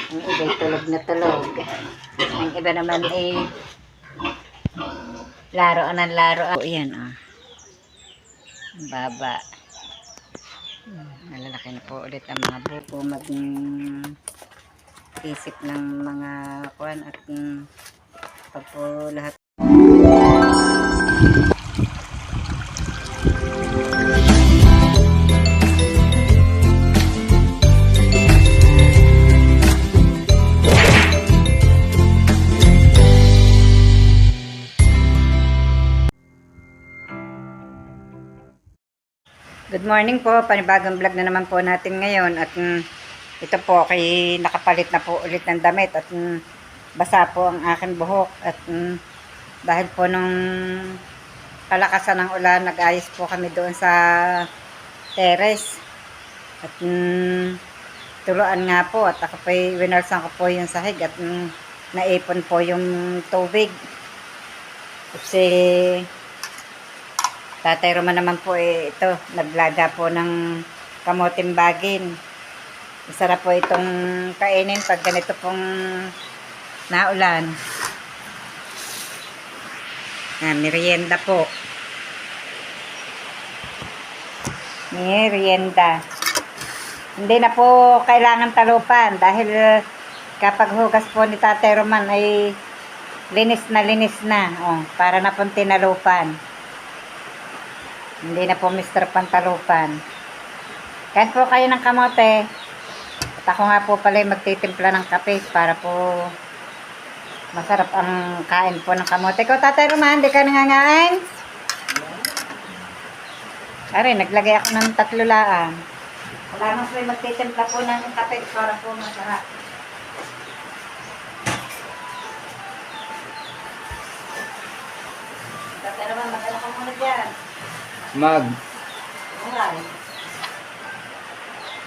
Ang iba ay tulog na tulog. Ang iba naman ay laruan ng laruan. Yan, oh. Ang baba. Malalaki na po ulit ang mga buko. Mag-isip ng mga kuwan at pag po lahat. Good morning po, panibagong vlog na naman po natin ngayon at ito po kay nakapalit na po ulit ng damit at basa po ang aking buhok at dahil po nung kalakasan ng ulan nag-ayos po kami doon sa terrace at tuluan nga po at ako po winarsan ko po yung sahig at naipon po yung tubig kasi Tatay Roman naman po ito, naglaga po ng kamoting bagin. Masarap po itong kainin pag ganito pong naulan. Merienda po. Merienda. Hindi na po kailangan talupan dahil kapag hugas po ni Tatay Roman ay linis na. Oh, para na pong tinalupan. Hindi na po Mr. Pantalupan. Kahit po kayo ng kamote. At ako nga po pala magtitimpla ng kape para po masarap ang kain po ng kamote. Ikaw, Tatay Roman, di ka nangangain? Ari, naglagay ako ng 3 laan. Kailangan po magtitimpla po ng kape para po masarap. Tatay Roman, magkala ko muna dyan. Okay.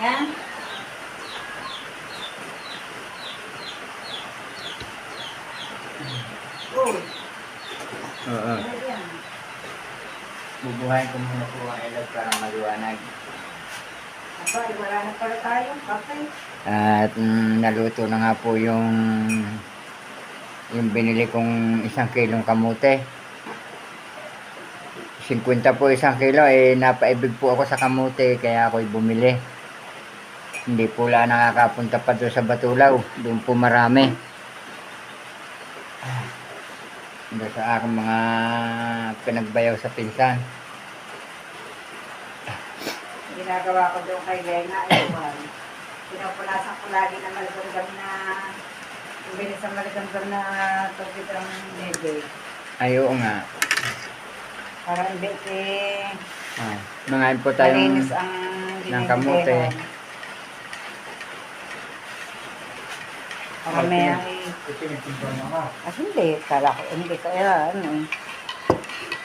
Yan. Oo. Bubuhayin ko muna po ang ilaw para maliwanag. Aba, wala na pala tayong kape. At naluto na nga po yung binili kong 1 kilong kamote. 50 po 1 kilo, napaibig po ako sa kamote kaya ako'y bumili. Hindi po lang nakakapunta pa doon sa Batulaw, doon po marami. Doon sa aking mga pinagbayaw sa pinsan. Ginagawa ko doon kay Lena ay pinapulasan ko lagi na malagamgam na bilis ang malagamgam na tubig ang bebe. Ayaw nga. Para hindi Mangain po tayong malinis ang ng kamote. Para may hindi. Kala ko hindi kaya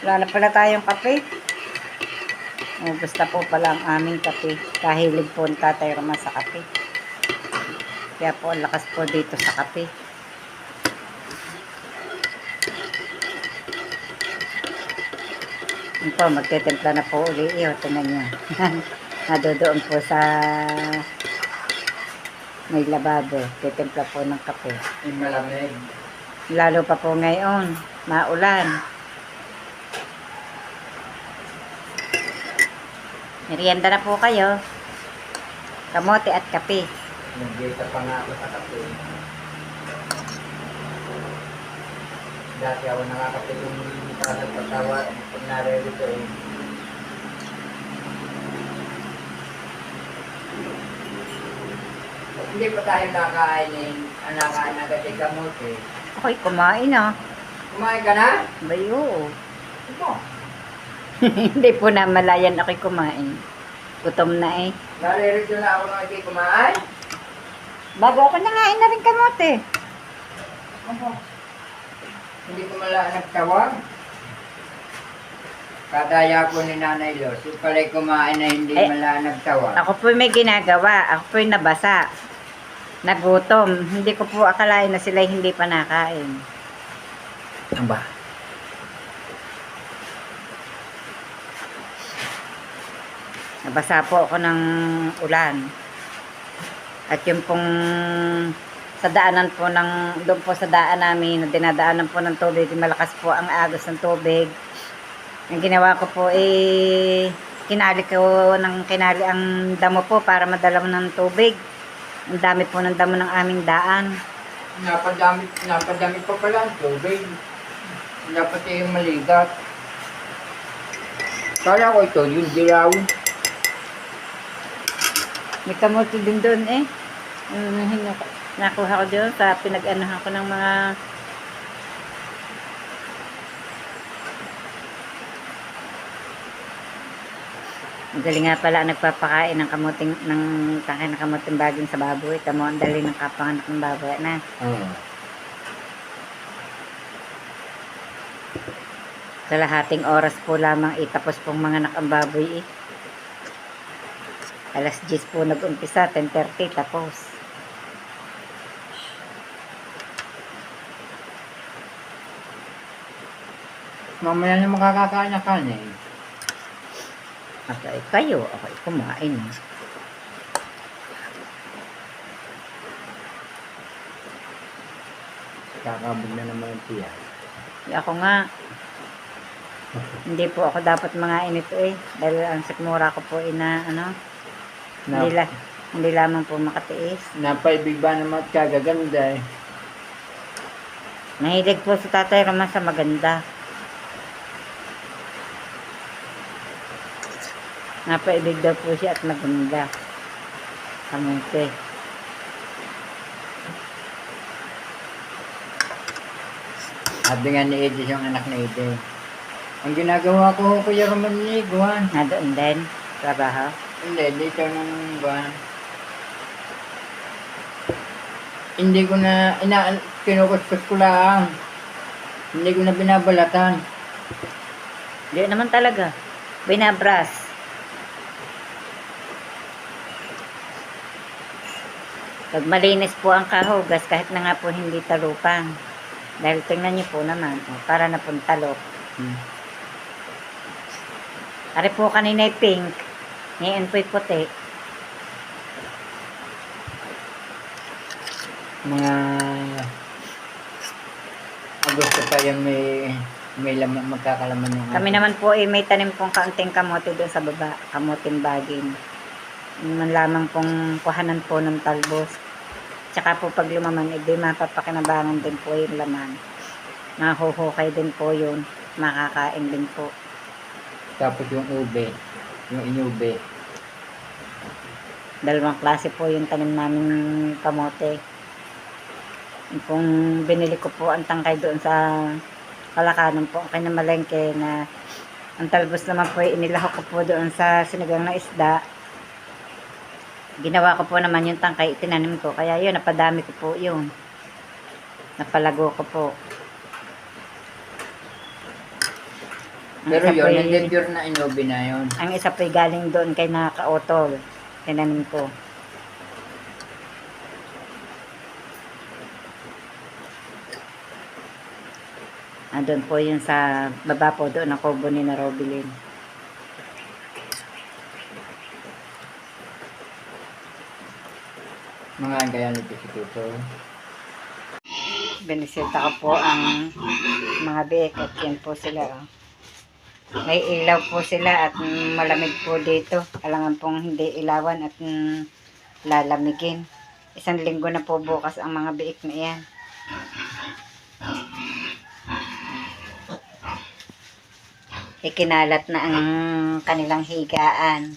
wala na pala tayong kape. Basta po pala ang aming kape. Kahilig po ang Tatay Roman sa kape. Kaya po ang lakas po dito sa kape. Ito, magtitimpla na po uli. Tingnan nyo. Nadodoon po sa may lababo. Titimpla po ng kape. Yung malamig. Lalo pa po ngayon. Maulan. Merienda na po kayo. Kamote at kape. Nag-gita pa nga ako sa kape. Dati ako nakakape kung nagpatawa pag naririto Hindi pa tayo nakain agad yung kamote. Ako'y kumain Kumain ka na? Bayo. Ito. Hindi po na malayan ako'y kumain. Gutom na Naririto na ako nung hindi kumain. Bago ako nangain na rin kamote. Hindi ko nagtawag. Kadaya ko ni Nanay Los. Yung pala'y kumain na hindi nagtawag. Ako po may ginagawa. Ako po nabasa. Nagutom. Hindi ko po akalain na sila hindi pa nakain. Ano ba? Nabasa po ako ng ulan. At yung pong sa daanan po ng, doon po sa daan namin, dinadaanan po ng tubig, malakas po ang agos ng tubig. Ang ginawa ko po kinali ko ng kinali ang damo po para madala mo ng tubig. Ang dami po ng damo ng aming daan. Napadami pa pala ang tubig. Dapat yung maligat. Kala ko ito, yung dilaw. May kamote din doon nakuha ko doon sa pinag-anuhan ko ng mga magaling nga pala nagpapakain ng kamuting ng tangkay na kamuting baging sa baboy. Tamo ang dali ng kapanganak ng baboy na. Oo. Kalahating oras po lamang itapos pong mga ang baboy Alas 10 po nag-umpisa, 10:30 tapos. Mamaya na makakakain na kanin. Kayo, ako kumain. Kakabog na naman ang tiyan. Ako nga, hindi po ako dapat mga inito dahil ang sikmura ko po hindi lamang po makatiis. Napaibig ba naman at kagaganda Nahilig po si Tatay Roman sa maganda. Napaibig daw po siya at maganda. Kamuti. Sabi nga ni Edis yung anak ni Edis. Ang ginagawa ko, Kuya Roman ni Guan. Doon din, trabaho. Hindi, dito nung Guan. Hindi ko na, kinukuskus ko lang. Hindi ko na binabalatan. Hindi naman talaga. Binabras. Pag malinis po ang kahugas, kahit na nga po hindi talupang. Dahil tingnan niyo po naman, para na pong talop. Ari po kanina pink, ngayon po'y puti. Mga Agosto pa yung may laman, magkakalaman yung Kami naman po may tanim pong kaunting kamote doon sa baba, kamuting baging. Yun man lamang pong kuhanan po ng talbos. Tsaka po pag lumaman, mapapakinabangan din po yung laman. Mahuhukay din po yun, makakain din po. Tapos yung ube, yung inube. Dalawang klase po yung tanim namin kamote. Yung pong binili ko po ang tangkay doon sa Kalakanan po, ang kinamalengke na ang talbos naman po inilahok ko po doon sa sinigang na isda. Ginawa ko po naman yung tangkay, itinanim ko. Kaya yun, napadami ko po yun. Napalago ko po. Pero yun, hindi pure na inube na yun. Ang isa po'y galing doon kay Nakaotol. Tinanim ko. Doon po yun sa baba po doon ang kubo ni na Robilin. Mga gaya nito si Tuto. Binisita ko po ang mga biik at yan po sila. May ilaw po sila at malamig po dito. Alangan pong hindi ilawan at lalamigin. 1 linggo na po bukas ang mga biik na yan. Kinalat na ang kanilang higaan.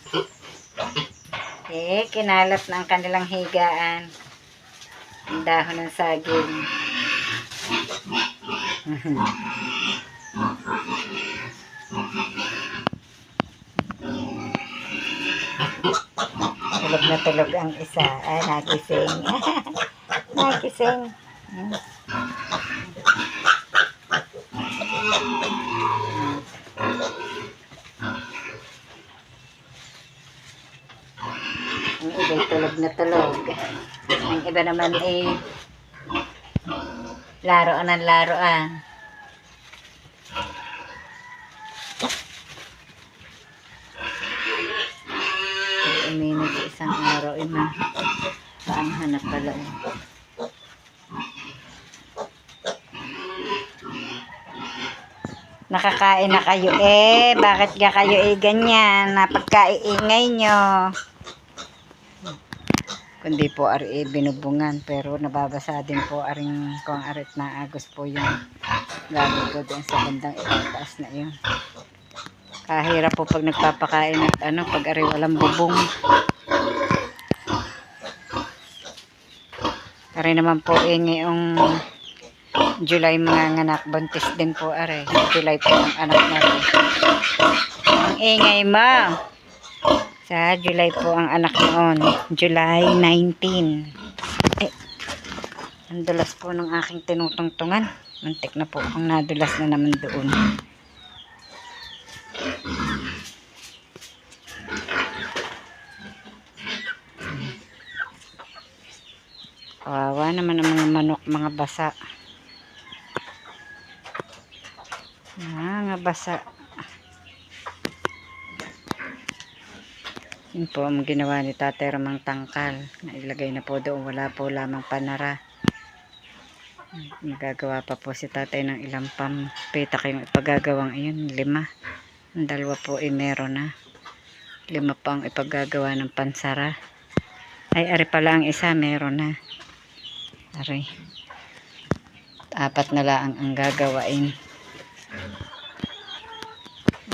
Kinalat na ang kanilang higaan. Ang dahon ng saging. Tulog na tulog ang isa. Nagising. Nagising. Ang iba'y tulog na tulog. Ang iba naman laruan ng laruan. Uminit isang araw, paano hanap pala Nakakain na kayo eh. Bakit ga kayo eh ganyan? Napagkaiingay nyo. Kundi po ari binubungan. Pero nababasa din po aring kung arit na agos po yung gago po doon sa bandang itataas na yun. Kahirap po pag nagpapakain at pag ari walang bubong. Ari naman po eh ngayong July mga nganak, buntis din po are. July po ang anak na rin. Ang ingay mo. Sa July po ang anak noon. July 19. Ang dulas po ng aking tinutungtungan. Mantik na po akong nadulas na naman doon. Kawawa naman ang mga manok, mga basa. Nga basa. Yun po ang ginawa ni Tatay Romang tangkal. Nailagay na po doon. Wala po lamang panara. Magagawa pa po si Tatay ng ilang pampitak yung ipagagawang iyon. 5. Ang 2 po ay meron na. 5 pa ang ipagagawa ng pansara. Ay, ari pala ang isa meron na. Ari. 4 na lang ang gagawain.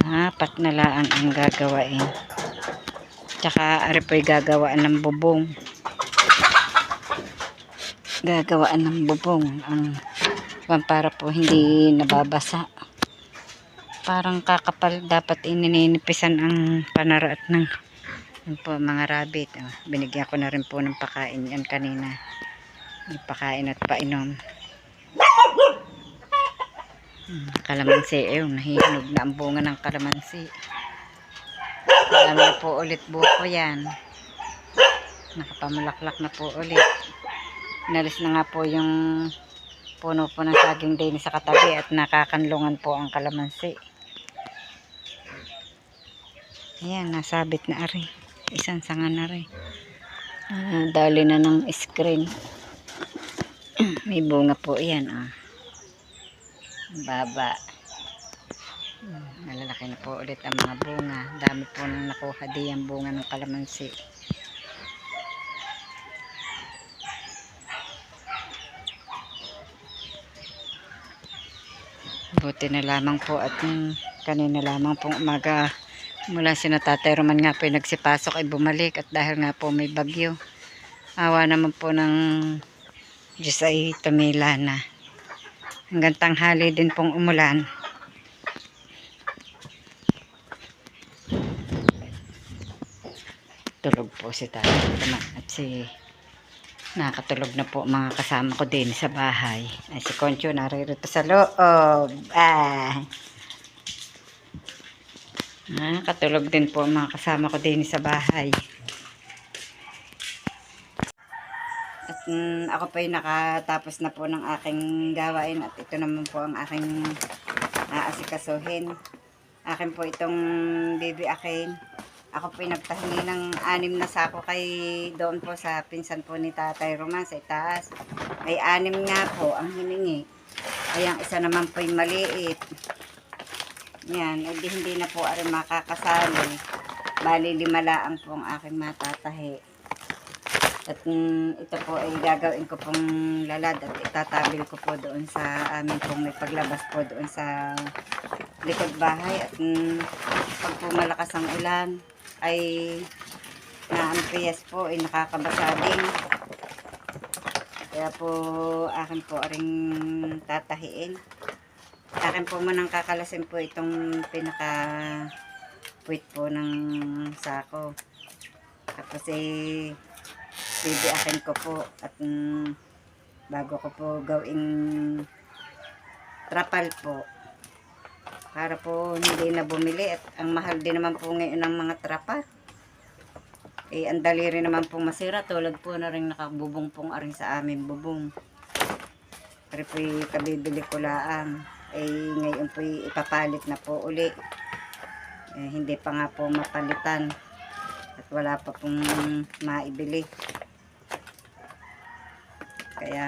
4 na lang ang gagawain. Tsaka ari po'y gagawaan ng bubong. Gagawaan ng bubong. Para po hindi nababasa. Parang kakapal. Dapat inininipisan ang panaraat ng po, mga rabbit. Binigyan ko na rin po ng pakain yan kanina. Pakain at painom. Kalamansi. Nahihinog na ang bunga ng kalamansi. Alam na po ulit buko yan. Nakapamulaklak na po ulit. Inalis na nga po yung puno po ng saging din sa katabi at nakakanlungan po ang kalamansi. Ayan, nasabit na ari. Isang sanga na rin. Dali na ng screen. May bunga po yan. Baba. Malalaki na po ulit ang mga bunga. Dami po nang nakuha di ang bunga ng kalamansi. Buti na lamang po at kanina lamang pong umaga mula sina Tatay Roman nga po nagsipasok ay bumalik at dahil nga po may bagyo. Awa naman po ng Diyos ay tumila na. Hanggang tanghali din pong umulan. Tulog po si Tatay Roman at nakatulog na po mga kasama ko din sa bahay. Ay si Concho naririto sa loob. Nakatulog din po mga kasama ko din sa bahay. At ako po ay nakatapos na po ng aking gawain at ito naman po ang aking aasikasuhin. Akin po itong baby akin. Ako po nagtahingi ng 6 na sako kay doon po sa pinsan po ni Tatay Roman sa itaas. Ay 6 nga po ang hiningi. Ay ang isa naman po yung maliit. Yan, hindi na po ari makakasali. Bali 5 laang po ang aking matatahi. At ito po ay gagawin ko pong lalad at itatabil ko po doon sa amin pong may paglabas po doon sa likod bahay. At pag po malakas ang ulan ay naampias po ay nakakabasa din. Kaya po akin po aring tatahiin. Akin po manang kakalasin po itong pinaka puwit po ng sako. Tapos bibiakin ko po at bago ko po gawing trapal po. Para po hindi na bumili at ang mahal din naman po ngayon ng mga trapa. Ang dali rin naman pong masira tulad po na rin nakabubong pong aring sa amin bubong. Pero po kabibili ko laang. Ngayon po ipapalit na po uli. Hindi pa nga po mapalitan at wala pa pong maibili. Kaya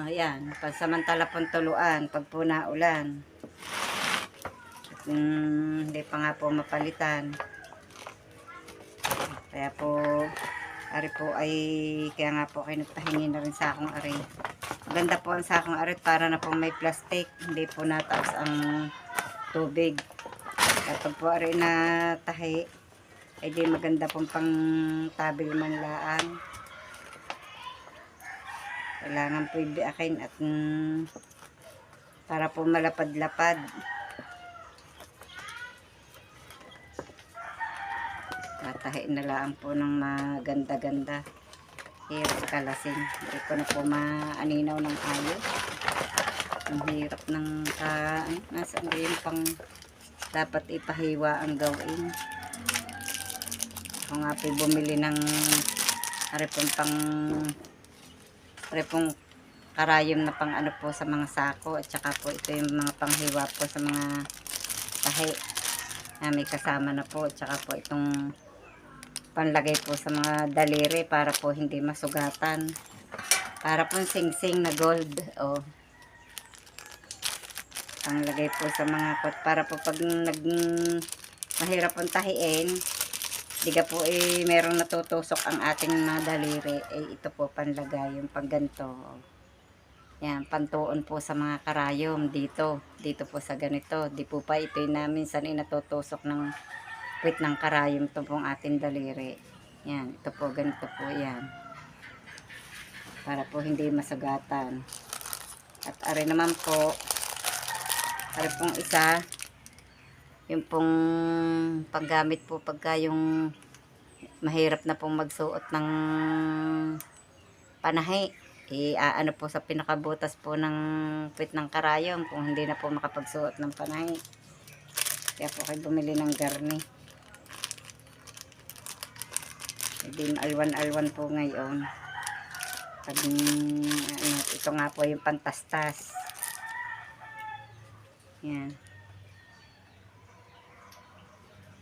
yan, pansamantala pong tuluan pag po naulan. hindi pa nga po mapalitan. Kaya po, ari po ay, kaya nga po kayo nagpahingi na rin sakong ari. Maganda po ang sakong ari para na po may plastic, hindi po nataas ang tubig. Kapag po ari na tahi, ay di maganda pong pang tabil man laan. Kailangan po ibiakin at para po malapad-lapad. Tatahiin na lang po ng maganda-ganda. Hirap kalasin. Hindi ko na po maaninaw ng ayos. Ang hirap ng nasaan din pang dapat ipahiwa ang gawin. Ako nga po bumili ng arepong karayom na pang ano po sa mga sako, at saka po ito yung mga panghiwa po sa mga tahi na may kasama na po, at saka po itong panlagay po sa mga daliri para po hindi masugatan, para po sing-sing na gold panglagay po sa mga kot para po pag mahirap pong tahiin, diga po merong natutusok ang ating mga daliri, ito po panlagay yung pag ganito. Yan, pantuon po sa mga karayom dito po sa ganito. Di po pa ito na minsan natutusok ng puwit ng karayom ito pong ating daliri. Yan, ito po, ganito po yan. Para po hindi masagatan. At ari naman po, ari pong isa, yung pong paggamit po pagka yung mahirap na pong magsuot ng panahi. Ano po sa pinakabutas po ng puwit ng karayom kung hindi na po makapagsuot ng panahi. Kaya po kayo bumili ng garni. Hindi alwan-alwan po ngayon. Pag, ito nga po yung pantastas. Yan.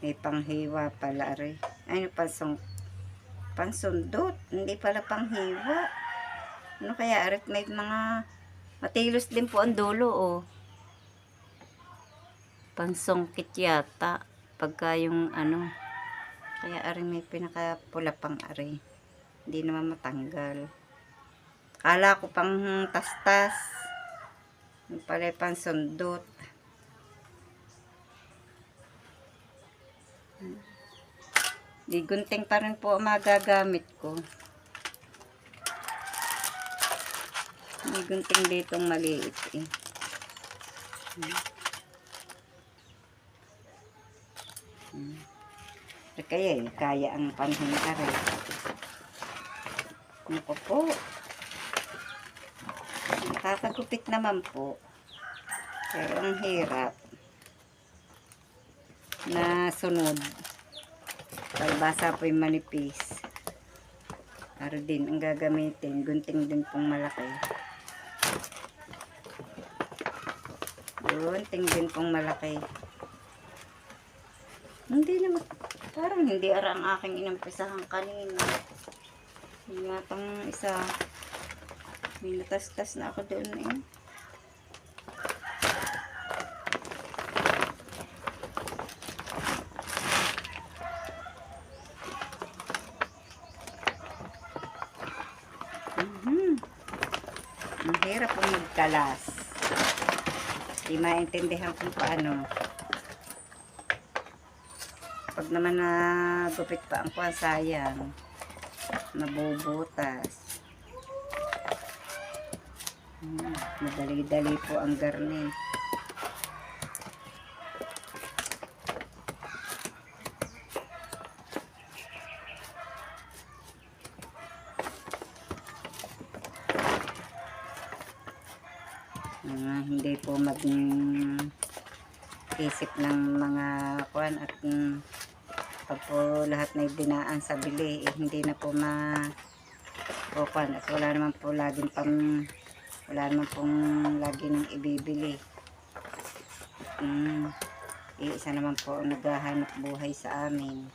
May panghiwa pala rin. Ano pansundot. Hindi pala panghiwa. Ano kaya arit, may mga matilos din po ang dulo pansongkit yata pagka yung ano, kaya ari may pinakapula pang ari, hindi naman matanggal. Kala ko pang tastas, yung pala pansundot. Di gunting pa rin po ang magagamit ko. May gunting ditong maliit kaya ang panhin ka rin. Ano po? Nakakagupit naman po. Pero ang hirap na sunod. Talbasa po yung manipis. Para din ang gagamitin. Gunting din pong malaki. Gunting din pong malaki. Hindi naman. Parang hindi ang aking inampisahan kanina. Yung atang isa. May natastas na ako doon Ang hirap pong magkalas. Di maintindihan kung paano. Pag naman gupit pa ang kuwan, sayang. Nabubutas. Madali-dali po ang garni. Hindi po mag-isip ng mga kuwan at pag po lahat na dinaan sa bili, hindi na po kuwan at wala naman pong lagi nang ibibili. Isa naman po naghahanap buhay sa amin.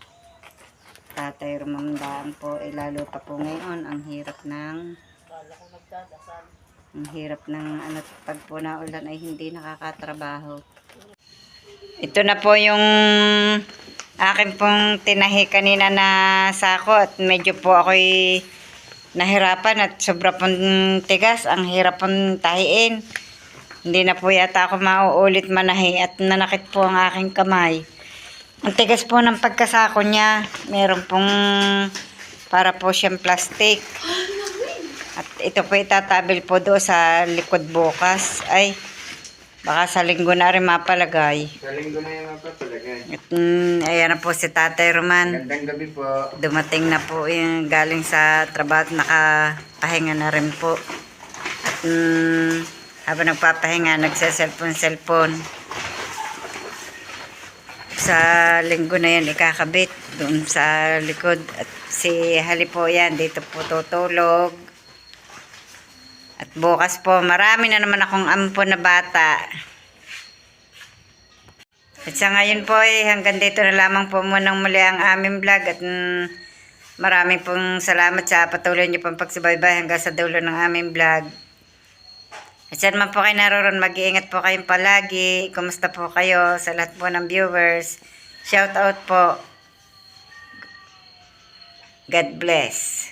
Tatay Rumandaan po, lalo pa po ngayon ang hirap ng pag po naulan ay hindi nakakatrabaho. Ito na po yung akin pong tinahi kanina na sako at medyo po ako'y nahirapan at sobra pong tigas. Ang hirap pong tahiin. Hindi na po yata ako mauulit manahi at nanakit po ang aking kamay. Ang tigas po ng pagkasako niya. Meron pong para po siyang plastic. At ito po itatabil po doon sa likod bukas. Ay, baka sa linggo na rin mapalagay. Sa linggo na yung mapapalagay. At ayan na po si Tatay Roman. Magandang gabi po. Dumating na po yung galing sa trabaho at nakapahinga na rin po. At habang nagpapahinga, nagsa-cellphone. Sa linggo na yan ikakabit doon sa likod. At si Hali po yan, dito po tutulog. At bukas po, marami na naman akong ampon na bata. At sa ngayon po hanggang dito na lamang po munang muli ang aming vlog. At maraming pong salamat sa patuloy niyo pong pagsubaybay hanggang sa dulo ng aming vlog. At saan man po kayo naroon, mag-iingat po kayong palagi. Kumusta po kayo sa lahat po ng viewers? Shout out po. God bless.